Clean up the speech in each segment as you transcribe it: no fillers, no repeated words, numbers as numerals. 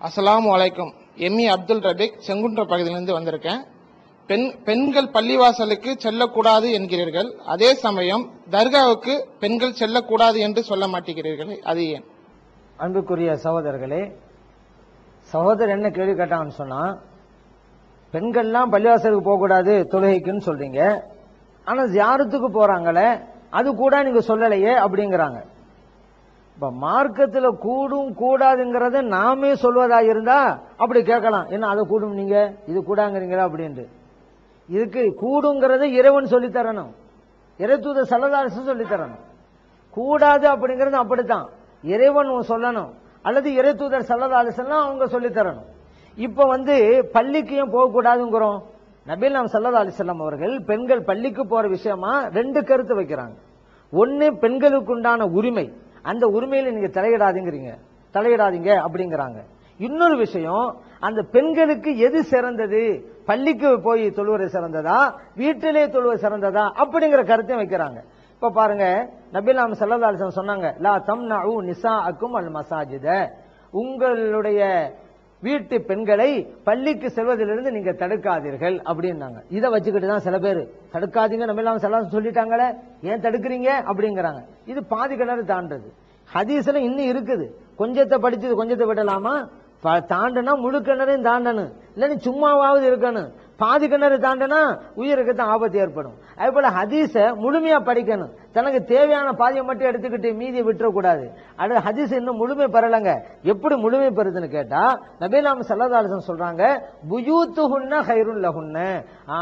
அஸ்ஸலாமு அலைக்கும். எம்இ அப்துல் ரபீக், செங்குன்ற பகுதியிலிருந்து வந்திருக்கேன். பெண்கள் பள்ளிவாசலுக்கு செல்லக்கூடாது என்கிறீர்கள், அதே சமயம் தர்காவுக்கு பெண்கள் செல்லக்கூடாது என்று சொல்ல மாட்டேங்கிறீர்கள், அது ஏன்? அன்புக்குரிய சகோதரர்களே, சகோதரர் என்ன கேள்வி கேட்டாங்கன்னு சொன்னா, பெண்கள்லாம் பள்ளிவாசலுக்கு போகக்கூடாது தொழுகைக்குன்னு சொல்றீங்க, ஆனா ஜியாரத்துக்கு போறாங்களே அது கூட நீங்க சொல்லலையே அப்படிங்கிறாங்க. இப்ப மார்க்கத்தில் கூடும் கூடாதுங்கிறத நாமே சொல்வதா இருந்தா அப்படி கேட்கலாம், என்ன அதை கூடும் நீங்க இது கூடாங்கிறீங்களா அப்படின்ட்டு. இதுக்கு கூடுங்கிறத இறைவன் சொல்லி தரணும், இறைத்தூதர் ஸல்லல்லாஹு அலைஹி வஸல்லம் சொல்லி தரணும். கூடாது அப்படிங்கிறது அப்படித்தான் இறைவன் சொல்லணும், அல்லது இறைத்தூதர் ஸல்லல்லாஹு அலைஹி வஸல்லம் அவங்க சொல்லி தரணும். இப்ப பள்ளிக்கு ஏன் போகக்கூடாதுங்கிறோம்? நபிகள் ஸல்லல்லாஹு அலைஹி வஸல்லம் அவர்கள் பெண்கள் பள்ளிக்கு போற விஷயமா ரெண்டு கருத்து வைக்கிறாங்க. ஒன்னு, பெண்களுக்கு உண்டான உரிமை, அந்த உரிமையில நீங்க தலையிடாதீங்க அப்படிங்கிறாங்க. இன்னொரு விஷயம், அந்த பெண்களுக்கு எது சிறந்தது, பள்ளிக்கு போய் தொழுவது சிறந்ததா வீட்டிலே தொழுவது சிறந்ததா அப்படிங்கிற கருத்தையும் வைக்கிறாங்க. இப்ப பாருங்க, நபிகள் ஸல்லல்லாஹு அலைஹி வஸல்லம் சொன்னாங்க, லா தம்னஉ நிசாஅக்கும் அல் மசாஜித, உங்களுடைய வீட்டு பெண்களை பள்ளிக்கு செல்வதிலிருந்து நீங்க தடுக்காதீர்கள் அப்படின்னாங்க. இதை வச்சுக்கிட்டு தான் சில பேர் தடுக்காதீங்க நபிகள் ஸல்லல்லாஹு சொல்லிட்டாங்களே ஏன் தடுக்கிறீங்க அப்படிங்கிறாங்க. இது பாதி கிணறு தாண்டது. ஹதீஸ்ல இன்னும் இருக்குது, கொஞ்சத்தை படிச்சது கொஞ்சத்தை விடலாமா? தாண்டனா முழு கிணறையும் தாண்டணும், இல்ல சும்மாவாவது இருக்கணும். பாதி கிணறு தாண்டனா உயிருக்கு தான் ஆபத்து ஏற்படும். அதே போல ஹதீஸ முழுமையா படிக்கணும், தனக்கு தேவையான பாதியை மட்டும் எடுத்துக்கிட்டு மீதியை விட்டுறக்கூடாது. அது ஹதீஸ் இன்னும் முழுமை பெறலங்க. எப்படி முழுமை பெறுதுன்னு கேட்டா, நபிகள் ஸல்லல்லாஹு அலைஹி வஸல்லம் சொல்றாங்க, புயூத்துஹுன்ன கைருல் லஹுன்ன,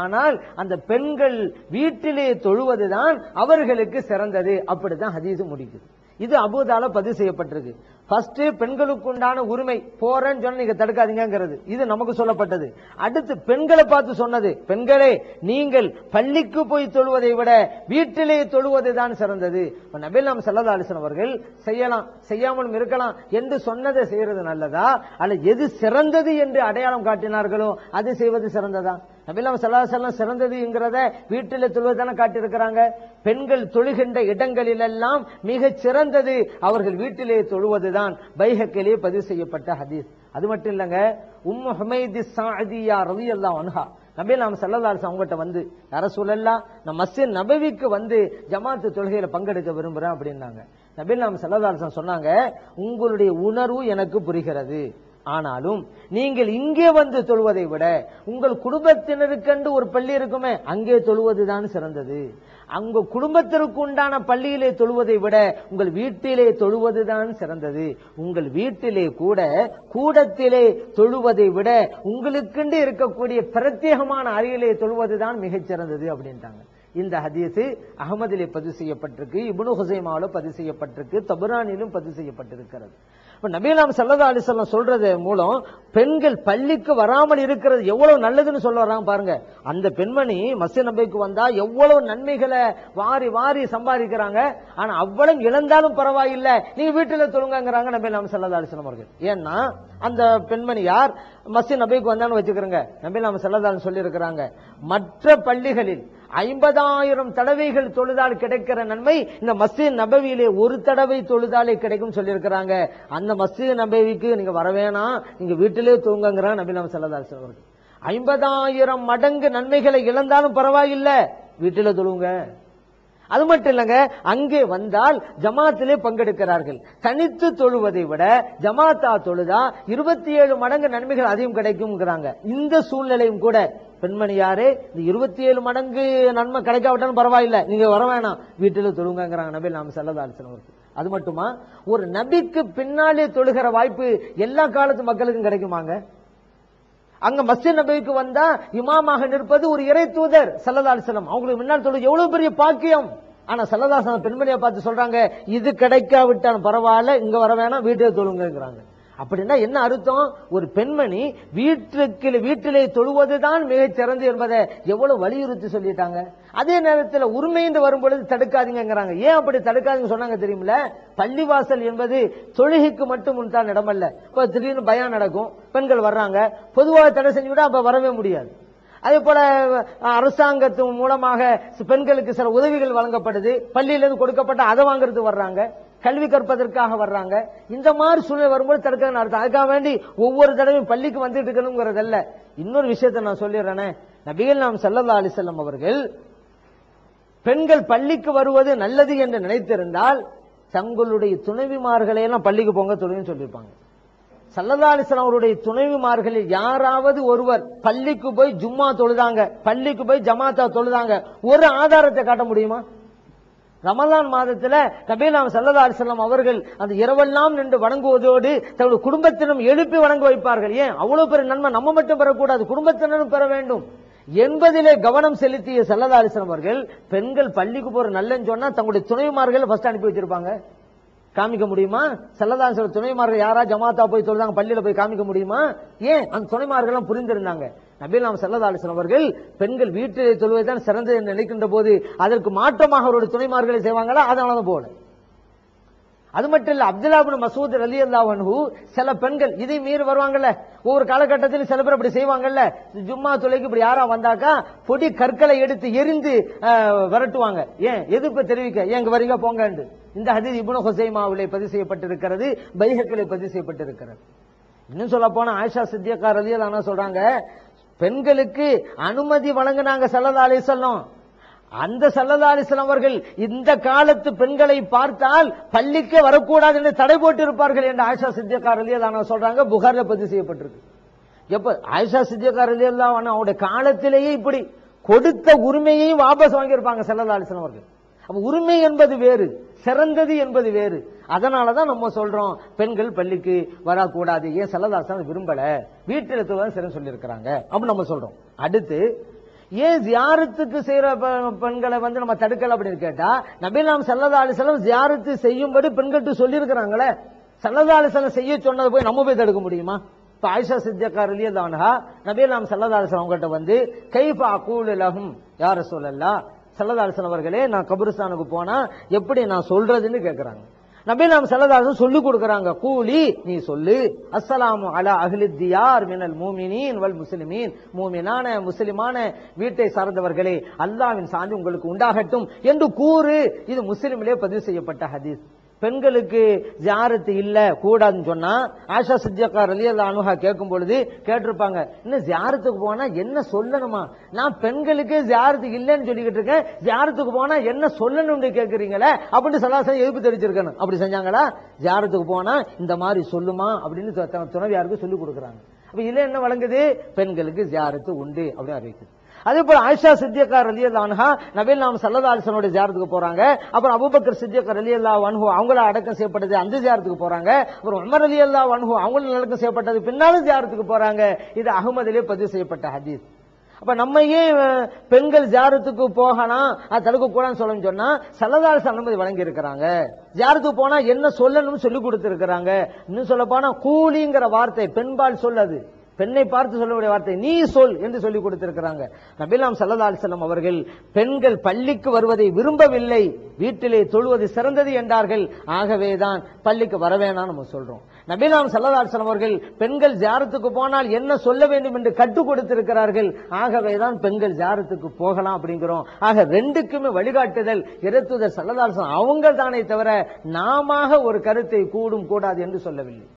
ஆனால் அந்த பெண்கள் வீட்டிலே தொழுவதுதான் அவர்களுக்கு சிறந்தது. அப்படித்தான் ஹதீஸ் முடிக்குது. இது அபூதால பதிவு செய்யப்பட்டிருக்கு. ஃபர்ஸ்ட், பெண்களுக்கு உண்டான உரிமை, போறேன்னு சொன்னா நீங்க தடுக்காதீங்கிறது, இது நமக்கு சொல்லப்பட்டது. அடுத்து பெண்களை பார்த்து சொன்னது, பெண்களே நீங்கள் பள்ளிக்கு போய் தொழுவதை விட வீட்டிலே தொழுவதுதான் சிறந்தது. நபிகள் ஸல்லல்லாஹு அலைஹி வஸல்லம் அவர்கள் செய்யலாம் செய்யாமலும் இருக்கலாம் என்று சொன்னதை செய்யறது நல்லதா, அல்ல எது சிறந்தது என்று அடையாளம் காட்டினார்களோ அது செய்வது சிறந்ததா? நபிகள் ஸல்லல்லாஹு அலைஹி வஸல்லம் சிறந்ததுங்கிறத வீட்டிலே தொழுவதான காட்டியிருக்கிறாங்க. பெண்கள் தொழுகின்ற இடங்களிலெல்லாம் மிக சிறந்தது அவர்கள் வீட்டிலே தொழுவதுதான். பைஹக்கிலே பதிவு செய்யப்பட்ட ஹதீஸ். அது மட்டும் இல்லங்க, உம்மு ஹுமைதி ஸாஅதியா ரலியல்லாஹு அன்ஹா நபிகள் ஸல்லல்லாஹு அலைஹி வஸல்லம் அவங்ககிட்ட யா ரசூலல்லாஹ், நான் மஸ்ஜித் நபவிக்கு ஜமாத்து தொழுகையில பங்கெடுக்க விரும்புறேன் அப்படின்னாங்க. நபிகள் ஸல்லல்லாஹு அலைஹி வஸல்லம் சொன்னாங்க, உங்களுடைய உணர்வு எனக்கு புரிகிறது, ஆனாலும் நீங்கள் இங்கே தொழுவதை விட உங்கள் குடும்பத்தினருக்கென்று ஒரு பள்ளி இருக்குமே அங்கே தொழுவதுதான் சிறந்தது. அங்க குடும்பத்திற்கு உண்டான பள்ளியிலே தொழுவதை விட உங்கள் வீட்டிலே தொழுவதுதான் சிறந்தது. உங்கள் வீட்டிலே கூட கூடத்திலே தொழுவதை விட உங்களுக்கென்று இருக்கக்கூடிய பிரத்யேகமான அறையிலே தொழுவதுதான் மிகச் சிறந்தது அப்படின்ட்டாங்க. இந்த ஹதீஸ் அஹ்மதிலே பதிவு செய்யப்பட்டிருக்கு, இப்னு ஹுஸைமாவில பதிவு செய்யப்பட்டிருக்கு, தபரானிலும் பதிவு செய்யப்பட்டிருக்கிறது. நபிகள் ஸல்லல்லாஹு அலைஹி வஸல்லம் சொல்றது மூலம் பெண்கள் பள்ளிக்கு வராமல் இருக்கிறது எவ்வளவு நல்லதுன்னு சொல்ல வர்றாங்க பாருங்க. அந்த பெண்மணி மஸ்ஜித் நபவிக்கு வந்தா எவ்வளவு நன்மைகளை வாரி வாரி சம்பாதிக்கிறாங்க. ஆனா அவ்வளவு இழந்தாலும் பரவாயில்லை, நீங்க வீட்டுல தொழுங்கிறாங்க நபிகள் ஸல்லல்லாஹு அலைஹி வஸல்லம் அவர்கள். ஏன்னா அந்த பெண்மணி யார், மஸ்ஜித் நபவிக்கு வந்தான்னு வச்சுக்கிறோங்க, நபிகள் ஸல்லல்லாஹு அலைஹி சொல்லி இருக்கிறாங்க, மற்ற பள்ளிகளில் 50,000 தடவைகள் தொழுதால் கிடைக்கிற நன்மை இந்த மஸ்ஜித் நபவியிலே ஒரு தடவை தொழுதாலே கிடைக்கும் சொல்லியிருக்கிறாங்க. அந்த மஸ்ஜித் நபவிக்கு நீங்க வர வேணாம், நீங்க வீட்டிலே தூங்குங்கிறாங்க நபிகள் ஸல்லல்லாஹு அலைஹி வஸல்லம். 50,000 மடங்கு நன்மைகளை இழந்தாலும் பரவாயில்லை, வீட்டில தொழுங்க. அது மட்டும் இல்லங்க, அங்கே வந்தால் ஜமாத்திலே பங்கெடுக்கிறார்கள். தனித்து தொழுவதை விட ஜமாத்தா தொழுதா 27 மடங்கு நன்மைகள் அதிகம் கிடைக்கும்ங்கிறாங்க. இந்த சூழ்நிலையும் கூட பெண்மணி யாரே, இந்த 27 மடங்கு நன்மை கிடைக்காவிட்டாலும் பரவாயில்லை, நீங்க வர வேணாம், வீட்டில தொழுங்கிறாங்க நபிகள் ஸல்லல்லாஹு அலைஹி வஸல்லம். அது மட்டுமா, ஒரு நபிக்கு பின்னாலே தொழுகிற வாய்ப்பு எல்லா காலத்து மக்களுக்கும் கிடைக்குமாங்க? அங்க மஸ்ஜித் நபவிக்கு வந்தா இமாமாக நிற்பது ஒரு இறை தூதர் ஸல்லல்லாஹு அலைஹி வஸல்லம், அவங்களுக்கு முன்னால் தொழுது எவ்வளவு பெரிய பாக்கியம். ஆனா ஸல்லல்லாஹு அலைஹி வஸல்லம் பெண்மணியை பார்த்து சொல்றாங்க, இது கிடைக்காவிட்டாலும் பரவாயில்ல, இங்க வர வேணாம், வீட்டிலே தொழுங்கிறாங்க. அப்படின்னா என்ன அர்த்தம்? ஒரு பெண்மணி வீட்டிலே தொழுவதுதான் மிகச் சிறந்து என்பதை எவ்வளவு வலியுறுத்தி சொல்லிட்டாங்க. அதே நேரத்தில் உரிமை என்று வரும் பொழுது தடுக்காதீங்கிறாங்க. ஏன் அப்படி தடுக்காதீங்க சொன்னாங்க தெரியுமில்ல? பள்ளிவாசல் என்பது தொழுகைக்கு மட்டும் தான் இடமல்ல. இப்ப திடீர்னு பயான் நடக்கும், பெண்கள் வர்றாங்க, பொதுவாக தடை செஞ்சு விட அப்ப வரவே முடியாது. அதே போல அரசாங்கத்தின் மூலமாக பெண்களுக்கு சில உதவிகள் வழங்கப்படுது, பள்ளியிலிருந்து கொடுக்கப்பட்ட அதை வாங்குறது வர்றாங்க. கல்வி கற்பதற்காக வர்றாங்க. இந்த மாதிரி சூழ்நிலை வரும்போது தடுக்க அர்த்தம். அதுக்காக வேண்டி ஒவ்வொரு தடவையும் பள்ளிக்கு வந்துட்டு இருக்கணுங்கிறதல்ல. இன்னொரு விஷயத்தை நான் சொல்லிடுறேனே, நபிகள் நாம் ஸல்லல்லாஹு அலைஹி வஸல்லம் அவர்கள் பெண்கள் பள்ளிக்கு வருவது நல்லது என்று நினைத்திருந்தால் தங்களுடைய துணைவிமார்களை எல்லாம் பள்ளிக்கு போங்க தொழுன்னு சொல்லியிருப்பாங்க. ஸல்லல்லாஹு அலைஹி வஸல்லம் அவருடைய துணைவிமார்களில் யாராவது ஒருவர் பள்ளிக்கு போய் ஜும்மா தொழுதாங்க, பள்ளிக்கு போய் ஜமாத்தா தொழுதாங்க, ஒரு ஆதாரத்தை காட்ட முடியுமா? ரமலான் மாதத்துல நபிகள் ஸல்லல்லாஹு அலைஹி வஸல்லம் அவர்கள் அந்த இரவெல்லாம் நின்று வணங்குவதோடு தங்களுடைய குடும்பத்தினரும் எழுப்பி வணங்க வைப்பார்கள். ஏன் அவ்வளவு பெரிய நன்மை நம்ம மட்டும் பெறக்கூடாது, குடும்பத்தினரும் பெற வேண்டும் என்பதிலே கவனம் செலுத்திய ஸல்லல்லாஹு அலைஹி வஸல்லம் அவர்கள் பெண்கள் பள்ளிக்கு போற நல்லன்னு சொன்னா தங்களுடைய துணைவிமார்கள் ஃபர்ஸ்ட் அனுப்பி வச்சிருப்பாங்க. காமிக்க முடியுமா? ஸல்லல்லாஹு அலைஹி வஸல்லம் துணைமார்கள் யாரா ஜமாத்தா போய் தொழுதாங்க பள்ளியில போய் காமிக்க முடியுமா? ஏன் அந்த துணைமார்கள் புரிந்திருந்தாங்க. நபிகள் ஸல்லல்லாஹு அலைஹி வஸல்லம் அவர்கள் பெண்கள் வீட்டிலே தொழுவதுதான் சிறந்தது என்று நினைக்கின்ற போது அதற்கு மாற்றமாக அவருடைய துணைமார்களை செய்வாங்களா? அதனாலதான் போல. அது மட்டும் இல்ல, அப்துல்லா இப்னு மஸ்ஊத் ரலியல்லாஹு அன்ஹு சில பெண்கள் இதை மீறி வருவாங்கல்ல, ஒவ்வொரு காலகட்டத்தில் சில பேர் அப்படி செய்வாங்கல்ல, ஜும்மா தொலைக்கு இப்படி யாரா வந்தாக்கா பொடி கற்களை எடுத்து எரிந்து விரட்டுவாங்க. ஏன் எதிர்ப்பு தெரிவிக்க, எங்க வரீங்க போங்க. இந்த ஹதீஸ் இப்னு ஹுஸைமாவிலே பதிவு செய்யப்பட்டிருக்கிறது, பைஹக்கிலே பதிவு செய்யப்பட்டிருக்கிறது. இன்னும் சொல்ல போனா ஆயிஷா சித்திகா ரலியல்லாஹு அன்ஹா சொல்றாங்க, பெண்களுக்கு அனுமதி வழங்கினாங்க ஸல்லல்லாஹு அலைஹி வஸல்லம். அந்த ஸல்லல்லாஹு அலைஹி வஸல்லம் அவர்கள் இந்த காலத்து பெண்களை பார்த்தால் பள்ளிக்கு வரக்கூடாது என்று தடை போட்டு இருப்பார்கள் என்று ஆயிஷா சித்திகா ரலியல்லாஹு அன்ஹா சொல்றாங்க. புகார்ல பதிவு செய்யப்பட்டிருக்கு. எப்ப ஆயிஷா சித்திகா ரலியல்லாஹு அன்ஹா அவருடைய காலத்திலேயே இப்படி கொடுத்த உரிமையையும் வாபஸ் வாங்கியிருப்பாங்க ஸல்லல்லாஹு அலைஹி வஸல்லம் அவர்கள். அப்ப உரிமை என்பது வேறு, சிறந்தது என்பது வேறு. அதனாலதான் நம்ம சொல்றோம் பெண்கள் பள்ளிக்கு வரக்கூடாது. ஏன் ஸல்லல்லாஹு அலைஹி வஸல்லம் விரும்பல, வீட்டில் தொழுவ சிறந்து சொல்லி இருக்கிறாங்க அப்படின்னு நம்ம சொல்றோம். அடுத்து ஏன் ஜியாரத்துக்கு செய்யற பெண்களை நம்ம தடுக்கல அப்படின்னு கேட்டா, நபிகள் ஸல்லல்லாஹு அலைஹி வஸல்லம் ஜியாரத்து செய்யும்படி பெண்கள்ட்ட சொல்லி இருக்கிறாங்களே, ஸல்லல்லாஹு அலைஹி வஸல்லம் செய்ய சொன்னதை போய் நம்ம போய் தடுக்க முடியுமா? இப்ப ஆயிஷா சித்திகா ரலியல்லாஹு அன்ஹா நபிகள் ஸல்லல்லாஹு அலைஹி வஸல்லம் அவங்கள்ட்ட வந்து கைஃப அகூலு லஹும் யா ரசூலல்லாஹ், ஸல்லல்லாஹு அலைஹி வஸல்லம் அவர்களே நான் கபிரிஸ்தானுக்கு போனா எப்படி நான் சொல்றதுன்னு கேட்கிறாங்க. நபிகள் ஸல்லல்லாஹு அலைஹி வஸல்லம் சொல்லி கொடுக்கறாங்க, கூலி நீ சொல்லு, அஸ்ஸலாமு அலா அஹ்லி தியார் மினல் மூமினீன் வல் முஸ்லிமீன், மூமினான முஸ்லிமான வீட்டை சார்ந்தவர்களே அல்லாஹ்வின் சாந்தி உங்களுக்கு உண்டாகட்டும் என்று கூறு. இது முஸ்லிமிலே பதிவு செய்யப்பட்ட ஹதீஸ். பெண்களுக்கு ஜியாரத்து இல்ல கூடாதுன்னு சொன்னா ஆயிஷா சித்திகா ரலியல்லாஹு அன்ஹா கேட்கும் பொழுது கேட்டிருப்பாங்க, இன்னும் ஜியாரத்துக்கு போனா என்ன சொல்லணுமா? நான் பெண்களுக்கு ஜியாரத்து இல்லைன்னு சொல்லிக்கிட்டு இருக்கேன், ஜியாரத்துக்கு போனா என்ன சொல்லணும்னு கேட்கறீங்களே அப்படின்னு ஸல்லல்லாஹு எதிர்ப்பு தெரிவிச்சிருக்கணும். அப்படி செஞ்சாங்களா? ஜியாரத்துக்கு போனா இந்த மாதிரி சொல்லுமா அப்படின்னு துணைவியாருக்கு சொல்லி கொடுக்குறாங்க. அப்ப இதுல என்ன வழங்குது? பெண்களுக்கு ஜியாரத்து உண்டு அப்படின்னு அறிவிக்குது. அதே போல ஆயிஷா சித்திகா ரலியல்லாஹு அன்ஹா நபிகள் ஸல்லல்லாஹு அலைஹி வஸல்லம் ஜியாரத்துக்கு போறாங்க. அப்புறம் அபூபக்கர் சித்திக் ரலியல்லாஹு அன்ஹு அவங்கள அடக்கம் செய்யப்பட்டது அந்த ஜியாரத்துக்கு போறாங்க. அப்புறம் உமர் ரலியல்லாஹு அன்ஹு அவங்கள அடக்கம் செய்யப்பட்டது பின்னாலும் ஜியாரத்துக்கு போறாங்க. இது அஹ்மதிலே பதிவு செய்யப்பட்ட ஹதீஸ். அப்ப நம்ம ஏன் பெண்கள் ஜியாரத்துக்கு போகலாம் அது தடுக்க கூடாதுன்னு சொல்லணும்னு சொன்னா ஸல்லல்லாஹு அலைஹி வஸல்லம் அனுமதி வழங்கி இருக்கிறாங்க. ஜியாரத்துக்கு போனா என்ன சொல்லணும்னு சொல்லி கொடுத்திருக்கிறாங்க. இன்னும் சொல்ல போனா கூலிங்கிற வார்த்தை பெண்பால் சொல்லது, பெண்ணை பார்த்து சொல்லக்கூடிய வார்த்தை நீ சொல் என்று சொல்லி கொடுத்திருக்கிறாங்க. நபிகள் ஸல்லல்லாஹு அலைஹி வஸல்லம் அவர்கள் பெண்கள் பள்ளிக்கு வருவதை விரும்பவில்லை, வீட்டிலே தொழுவது சிறந்தது என்றார்கள். ஆகவேதான் பள்ளிக்கு வர வேணாம் நம்ம சொல்றோம். நபிகள் ஸல்லல்லாஹு அலைஹி வஸல்லம் அவர்கள் பெண்கள் ஜியாரத்துக்கு போனால் என்ன சொல்ல வேண்டும் என்று கற்றுக் கொடுத்திருக்கிறார்கள். ஆகவேதான் பெண்கள் ஜியாரத்துக்கு போகலாம் அப்படிங்கிறோம். ஆக ரெண்டுக்குமே வழிகாட்டுதல் இறைத்தூதர் ஸல்லல்லாஹு அலைஹி வஸல்லம் அவங்க தானே தவிர நாம ஒரு கருத்தை கூடும் கூடாது என்று சொல்லவில்லை.